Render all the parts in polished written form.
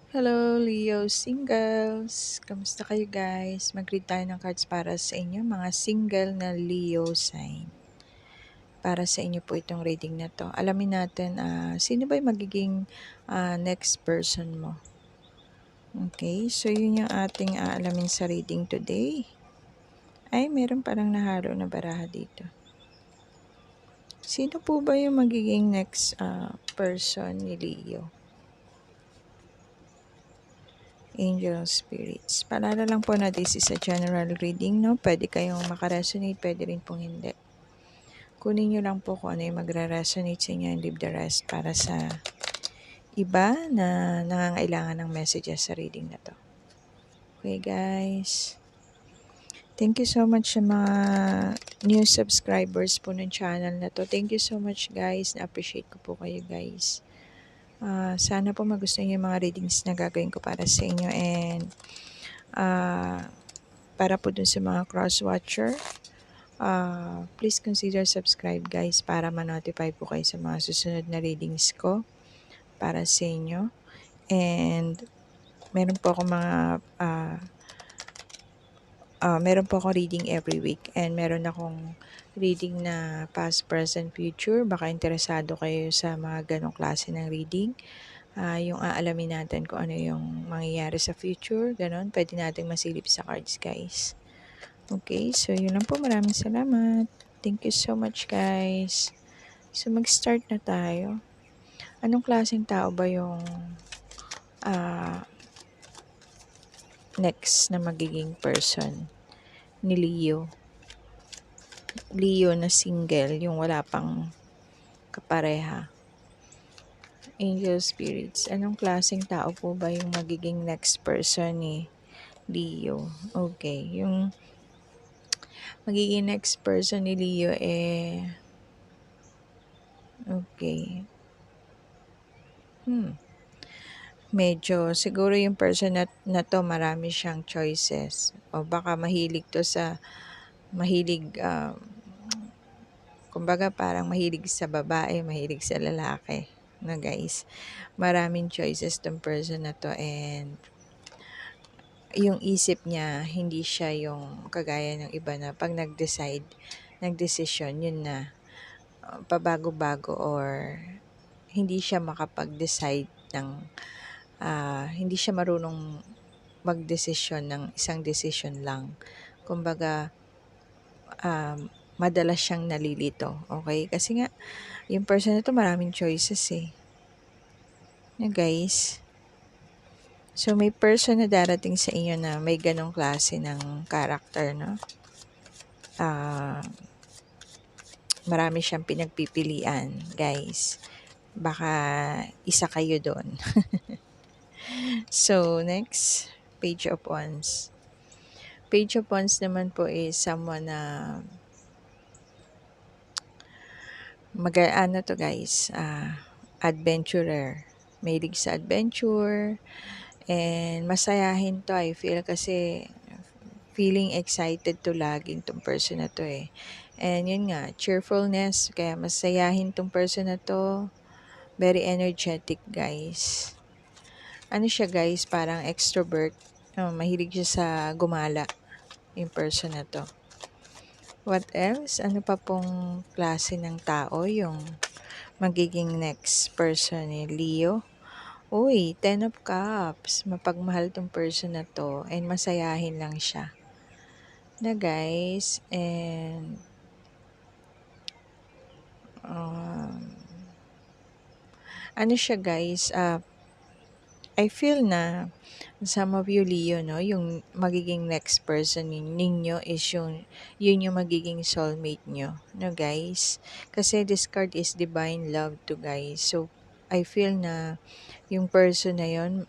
Hello, Leo singles! Kamusta kayo guys? Mag-read tayo ng cards para sa inyo, mga single na Leo sign. Para sa inyo po itong reading na to. Alamin natin, sino ba yung magiging next person mo? Okay, so yun yung ating aalamin sa reading today. Ay, meron parang nahalo na baraha dito. Sino po ba yung magiging next person ni Leo? Angel Spirits. Paalala lang po na this is a general reading, no? Pwede kayong makaresonate, pwede rin pong hindi. Kunin nyo lang po kung ano yung magre-resonate sa inyo and leave the rest para sa iba na nangangailangan ng messages sa reading na to. Okay, guys. Thank you so much sa mga new subscribers po ng channel na to. Thank you so much, guys. Na-appreciate ko po kayo, guys. Sana po magustuhan niyo yung mga readings na gagawin ko para sa inyo and para po dun sa mga cross-watcher, please consider subscribe guys para ma-notify po kayo sa mga susunod na readings ko para sa inyo. And meron po ako meron po ako reading every week and meron akong reading na past, present, future. Baka interesado kayo sa mga ganong klase ng reading. Yung aalamin natin kung ano yung mangyayari sa future, ganon. Pwede natin masilip sa cards guys. Okay, so yun lang po. Maraming salamat. Thank you so much guys. So mag-start na tayo. Anong klaseng tao ba yung next na magiging person ni Leo? Leo na single, yung wala pang kapareha. Angel Spirits, anong klaseng tao po ba yung magiging next person ni Leo? Okay, yung magiging next person ni Leo okay. Medyo siguro yung person na to marami siyang choices o baka mahilig to sa kumbaga parang mahilig sa babae, mahilig sa lalaki na guys. Maraming choices tong person na to and yung isip niya hindi siya yung kagaya ng iba na pag nagdesisyon yun na pabago-bago or hindi siya makapag-decide ng hindi siya marunong magdesisyon ng isang desisyon lang. Kumbaga, madalas siyang nalilito. Okay? Kasi nga, yung person na to maraming choices eh. Guys. So, may person na darating sa inyo na may ganong klase ng character, no? Marami siyang pinagpipilian, guys. Baka isa kayo doon. So, next, Page of Wands. Page of Wands naman po is someone na ano to guys, adventurer. Mahilig sa adventure and masayahin to I feel kasi feeling excited to laging tong person na to eh. And yun nga, cheerfulness, kaya masayahin tong person na to. Very energetic guys. Ano siya guys, parang extrovert. Mahilig siya sa gumala yung person na to. What else? Ano pa pong klase ng tao yung magiging next person ni Leo? Uy, 10 of Cups. Mapagmahal tong person na to and masayahin lang siya. Na guys, and ano siya guys, I feel na some of you Leo, no, yung magiging next person ninyo is yun yung magiging soulmate nyo, no guys? Kasi this card is divine love to guys. So, I feel na yung person na yun,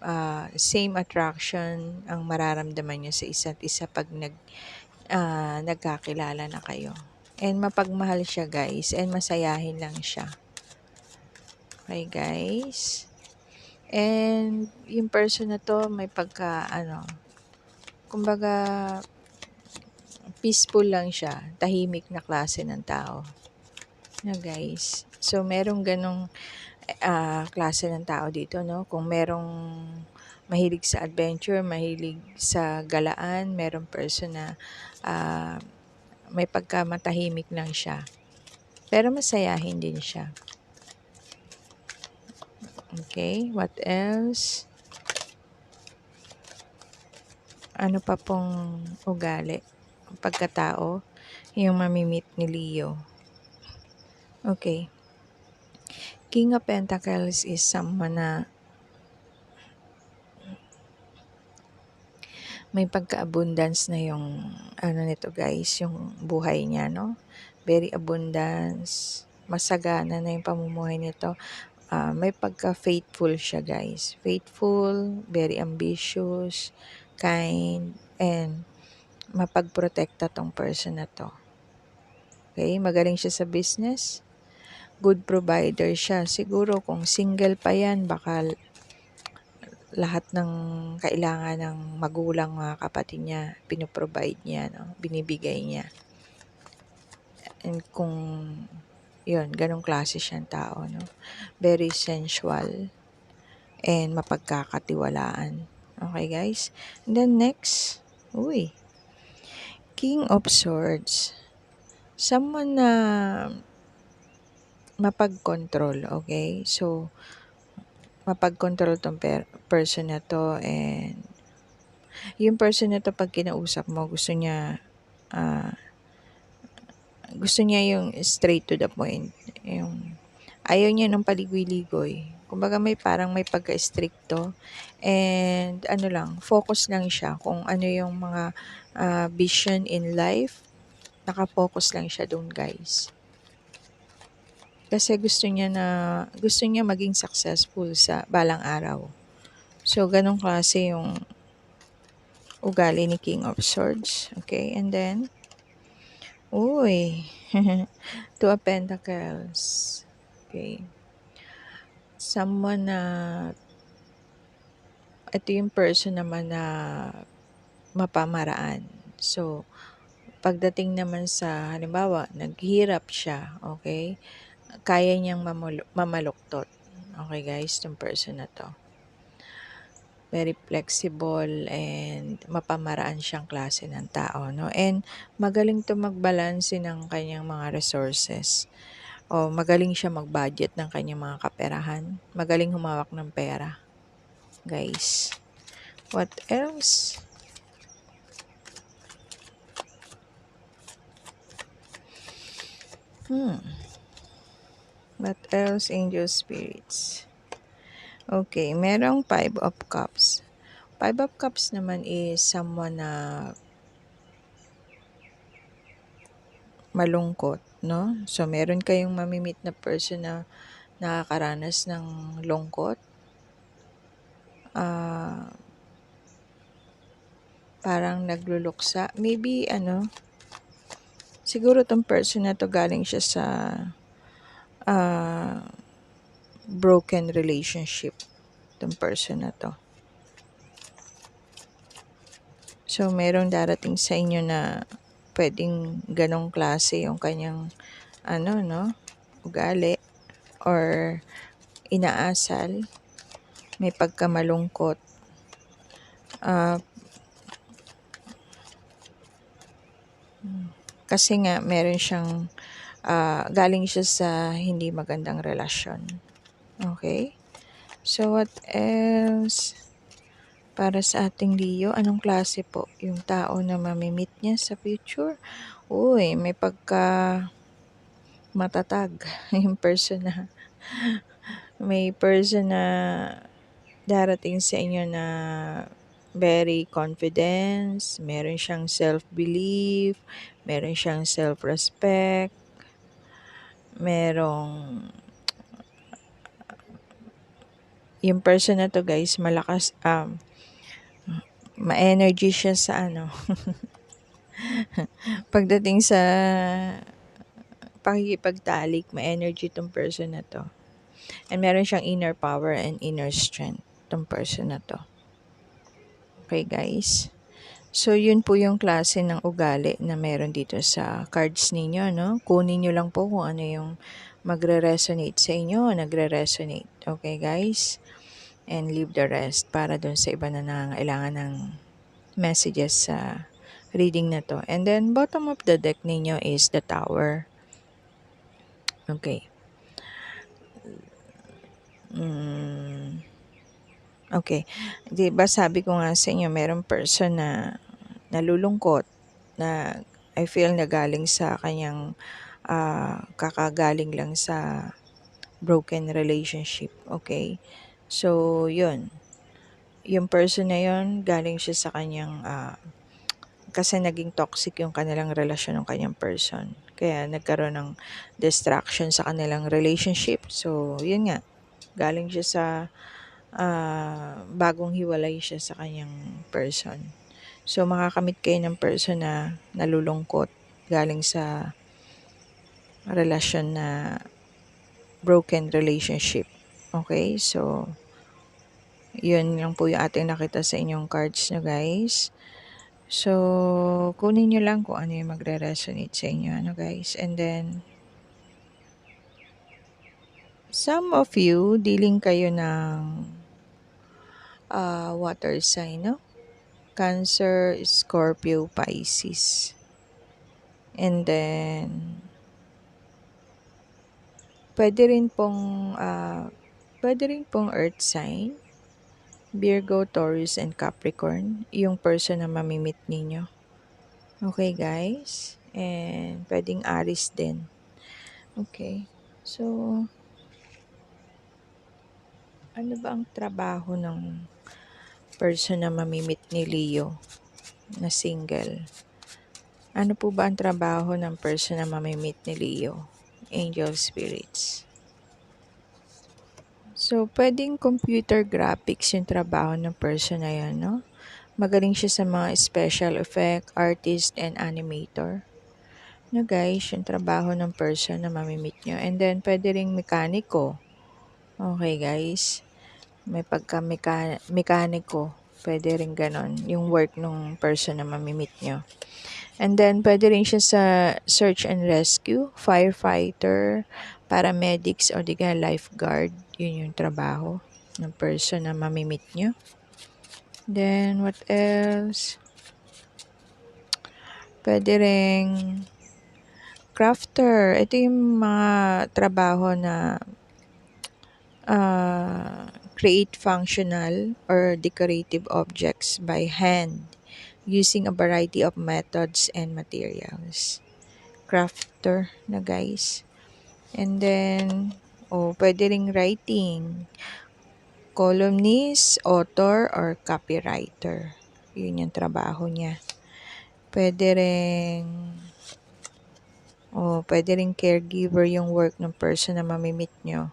same attraction ang mararamdaman nyo sa isa't isa pag nagkakilala na kayo. And mapagmahal siya guys and masayahin lang siya. Okay guys? And yung person na to may kumbaga peaceful lang siya, tahimik na klase ng tao. Na guys. So merong ganong klase ng tao dito, no? Kung merong mahilig sa adventure, mahilig sa galaan, merong person na may pagkamatahimik lang siya. Pero masayahin din siya. Okay, what else? Ano pa pong ugali, pagkatao, yung mamimit ni Leo? Okay. King of Pentacles is someone na may pagka-abundance na yung ano nito guys, yung buhay niya, no? Very abundance, masagana na yung pamumuhay nito. May pagka-faithful siya guys. Faithful, very ambitious, kind, and mapagprotekta tong person na to. Okay, magaling siya sa business. Good provider siya. Siguro kung single pa yan, baka lahat ng kailangan ng magulang, mga kapatid niya, pinoprovide niya, no? Binibigay niya. And kung yun, ganong klase siyang tao, no? Very sensual and mapagkakatiwalaan. Okay, guys? And then next, King of Swords. Someone na mapag-control, okay? So, mapag-control tong person na to, and yung person na to pag kinausap mo, gusto niya yung straight to the point. Yung ayaw niya ng paligoy-ligoy. Kumbaga may pagka-stricto, and ano lang, focus lang siya kung ano yung mga vision in life. Naka-focus lang siya doon, guys. Kasi gusto niya maging successful sa balang araw. So, ganong klase yung ugali ni King of Swords. Okay, and then, Two of Pentacles. Okay. Someone na, ito yung person naman na mapamaraan. So, pagdating naman sa, halimbawa, naghirap siya, okay? Kaya niyang mamaluktot. Okay guys, itong person na to. Very flexible and mapamaraan siyang klase ng tao, no? And magaling to magbalanse ng kanyang mga resources. O magaling siya mag-budget ng kanyang mga kaperahan. Magaling humawak ng pera. Guys. What else? What else, angel spirits? Okay, merong Five of Cups. Five of Cups naman is someone na malungkot, no? So, meron kayong mamimit na person na nakakaranas ng lungkot. Parang nagluluksa. Maybe, siguro tong person na to galing siya sa broken relationship. Tong person na to. So, merong darating sa inyo na pwedeng ganong klase yung kanyang, ugali or inaasal. May pagkamalungkot. Kasi nga, meron siyang, galing siya sa hindi magandang relasyon. Okay? So, what else? Para sa ating Leo, anong klase po yung tao na mamimit niya sa future? May pagka matatag yung person na may person na darating sa inyo na very confidence, meron siyang self-belief, meron siyang self-respect, yung person na to guys, malakas, ma-energy siya sa pagdating sa pakikipagtalik, ma-energy tong person na to. And meron siyang inner power and inner strength tong person na to. Okay guys? So, yun po yung klase ng ugali na meron dito sa cards ninyo, no? Kunin nyo lang po kung ano yung magre-resonate sa inyo, nagre-resonate. Okay guys? and leave the rest para dun sa iba na nangangailangan ng messages sa reading na to. And then, bottom of the deck ninyo is the Tower. Okay. Okay. 'Di ba sabi ko nga sa inyo merong person na nalulungkot na I feel na galing sa kanyang, kakagaling lang sa broken relationship, okay? So, yun. Yung person na yun galing siya sa kanyang, kasi naging toxic yung kanilang relasyon ng kanyang person. Kaya nagkaroon ng distraction sa kanilang relationship. So, yun nga, galing siya sa bagong hiwalay siya sa kanyang person. So, makakamit kayo ng person na nalulungkot galing sa relasyon na broken relationship. Okay? So, yun lang po yung ating nakita sa inyong cards nyo, guys. So, kunin nyo lang kung ano yung magre-resonate sa inyo, ano, guys. And then, some of you, dealing kayo ng water sign, no? Cancer, Scorpio, Pisces. And then, pwede rin pong, earth sign, Virgo, Taurus, and Capricorn, yung person na mamimit ninyo. Okay, guys? And pwedeng Aries din. Okay. So, ano ba ang trabaho ng person na mamimit ni Leo na single? Ano po ba ang trabaho ng person na mamimit ni Leo? Angel spirits. So, pwedeng computer graphics yung trabaho ng person na yan, no? Magaling siya sa mga special effect, artist, and animator. No, guys, yung trabaho ng person na mamimit nyo. And then, pwede ring mekaniko. Okay, guys. May pagka-mekaniko. Pwede rin ganon. Yung work ng person na mamimit nyo. And then, pwede rin siya sa search and rescue, firefighter, paramedics, o di kaya lifeguard. Yun yung trabaho ng person na mamimit nyo. Then, what else? Pwede ring crafter. Ito yung mga trabaho na create functional or decorative objects by hand using a variety of methods and materials. Crafter na, guys. And then, pwede ring writing. Columnist, author, or copywriter. Yun yung trabaho niya. Pwede ring caregiver yung work ng person na mamimit nyo.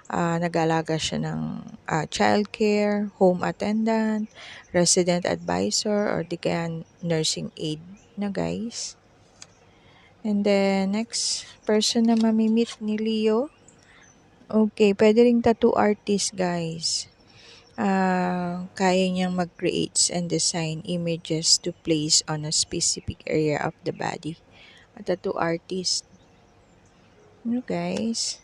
Nag-aalaga siya ng childcare, home attendant, resident advisor, or di kaya nursing aid na, guys. And then, next person na mamimit ni Leo. Okay, pwede ring tattoo artist, guys. Kaya niyang mag-create and design images to place on a specific area of the body. A tattoo artist. No, guys.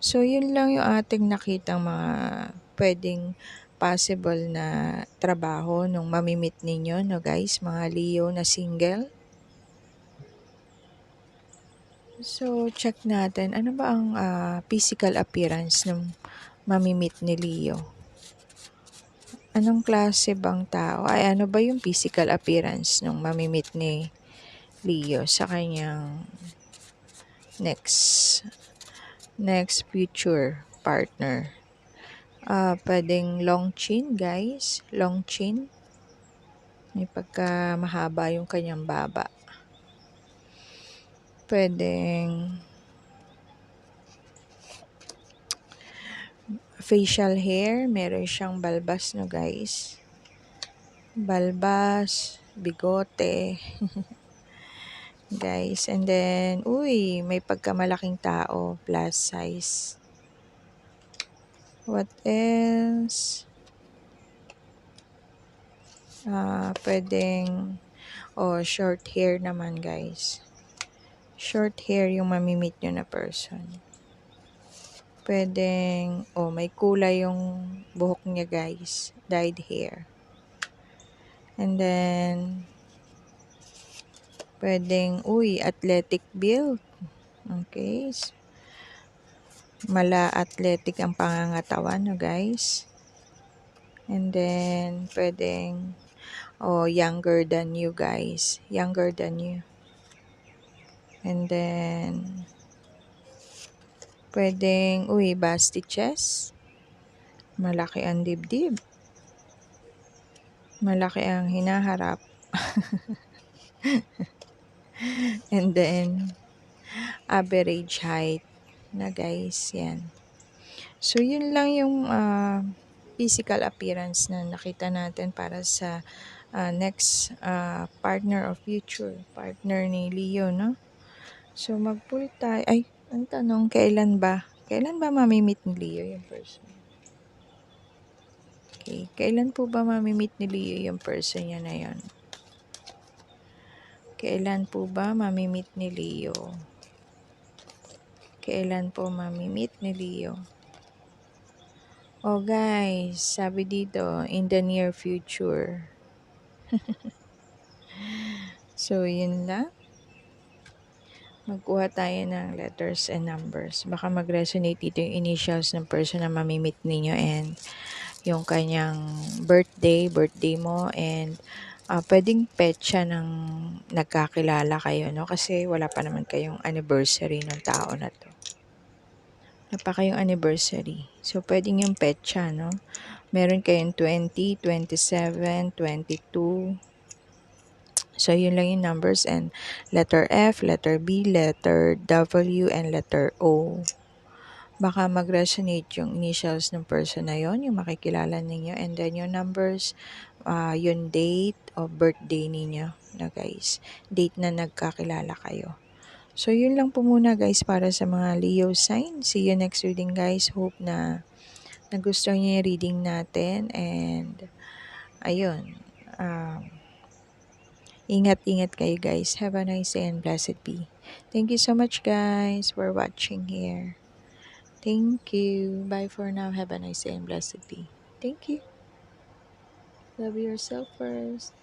So, yun lang yung ating nakitang mga pwedeng possible na trabaho nung mamimit ninyo, no, guys, mga Leo na single. So, check natin. Ano ba ang physical appearance ng mamimit ni Leo? Anong klase bang tao? Ay, ano ba yung physical appearance ng mamimit ni Leo sa kanyang next future partner? Pwedeng long chin, guys. Long chin. May pagka mahaba yung kanyang baba. Pwedeng facial hair. Meron siyang balbas, no, guys. Balbas, bigote. Guys, and then, may pagkamalaking tao, plus size. What else? Pwedeng, short hair naman, guys. Short hair yung mamimit nyo na person. Pwedeng, may kulay yung buhok niya guys, dyed hair. And then, pwedeng, athletic build. Okay. Athletic ang pangangatawan no guys. And then, pwedeng, younger than you guys. Younger than you. And then, pwedeng, busty chest. Malaki ang dibdib. Malaki ang hinaharap. And then, average height na guys. Yan. So, yun lang yung physical appearance na nakita natin para sa next partner or future partner ni Leo, no? So, mag-pull tayo. Ay, ang tanong, kailan ba? Kailan ba mamimit ni Leo yung person? Okay, kailan po ba mamimit ni Leo yung person niya na yun? Kailan po ba mamimit ni Leo? Kailan po mamimit ni Leo? Oh guys, sabi dito, in the near future. So, yun lang. Magkuha tayo ng letters and numbers. Baka mag-resonate dito yung initials ng person na mamimit ninyo and yung kanyang birthday mo, and pwedeng petsa ng nagkakilala kayo, no? Kasi wala pa naman kayong anniversary ng tao na to. Wala pa kayong anniversary. So, pwedeng yung petsa, no? Meron kayong 20, 27, 22. So, yun lang yung numbers, and letter F, letter B, letter W, and letter O. Baka mag-resonate yung initials ng person na yon, yung makikilala ninyo, and then yung numbers, yung date of birthday ninyo na guys. Date na nagkakilala kayo. So, yun lang po muna guys para sa mga Leo sign. See you next reading guys. Hope na nagustuhan niyo yung reading natin, and ayun, ingat-ingat kayo guys. Have a nice day and blessed be. Thank you so much guys for watching here. Thank you. Bye for now. Have a nice day and blessed be. Thank you. Love yourself first.